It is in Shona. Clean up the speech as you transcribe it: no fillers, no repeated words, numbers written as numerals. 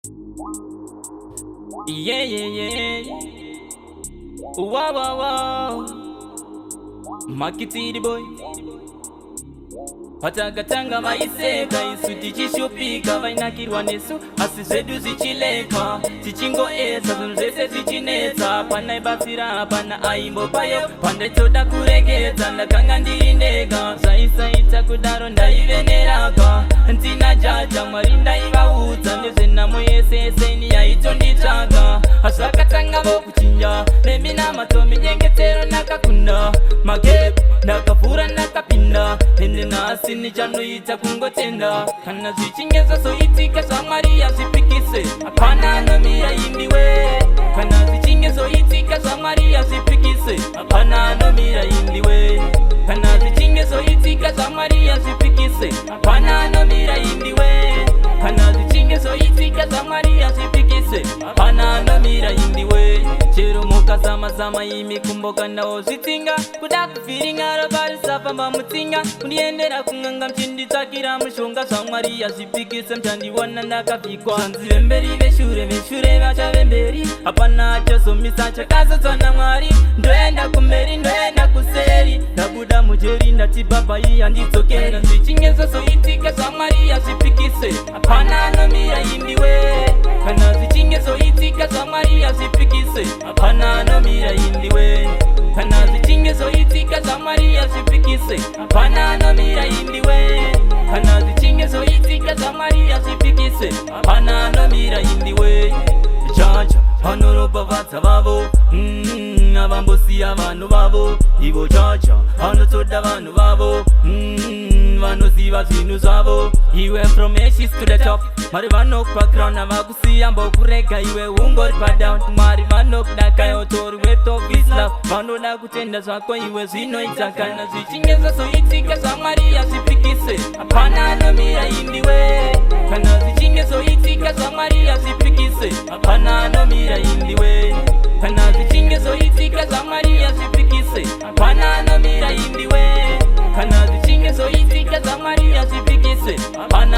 Yeah, yeah, yeah. Wow, wow, wow. Makitiri boy. Patagatanga maiseka isuti chishupika vainakirwa nesu asi zvedu zichileka tichingoedza zvinhu zvese zvichinetsa panaibafira pana aimbopayo pandaitoda kuregedza ndakanga ndiri ndega zvaisaita kudaro ndaive neraka ndina jaja mwari ndaivaudza nezvenhamo yese yeseni yaitonditsvaga zvakatanga vokuchinja neminamato minyengetero nakakunda magepu ndakavhura ndakapinda ende nhasi nichanoita kungotenda kana zvichinge zvazoitika zvamwari hazvipikise hapana anomira indiwe kana zvichinge zoitika zvamwari hazvipikise hapana anomira indiwe kana zvichinge zoitika zvamwari hazvipikise hapana anomira indiwe kana zvichinge zoitika zvamwari hazvipikise hapana anomira indiwe chero mukazama-zama imi kumbokandawo zvitsinga kuda kuvhiringaro varisafamba mutsinga kundiendera kunganga mchinditsvakira mushonga zvamwari hazvipikise mchandiwana ndakavhikwa zvanzi vemberi veshure vachave mberi hapana achazomisa chakazodzwa namwari ndoenda kumberi ndoenda kuseri ndabuda mujeri ndati bhabhai handidzokera zvichinge zvazoitika zvamwari hazvipikise hapana anomira indiwe kana zvichinge zoitika zvamwari hazvipikise hapana anomira indiwe kana zvichinge zoitika zvamwari hazvipikise hapana anomira indiwe kana zvichinge zoitika zvamwari hazvipikise hapana anomira indiwe chacha vanoropafadza vavo avambosiya vanhu vavo ivo chacha vanotoda vanhu vavo vanoziva zvinhu zvavo iwe from ashes to the top mari vanokupa crown avakusiya mbokurega iwe ungori padown mwari vanokudakayo tori wept of his love vanoda kutenda zvako iwe zvinoita kana zvichinge zvazoitika zvamwari hazvipikise hapana anomira indiwe kana zvichinge zoitika zvamwari hazvipikise hapana anomira indiwe kana zvichinge zoitika zvamwari hazvipikise hapana anomira indiwe kana zvichinge zoitika zvamwari hazvipikise hapana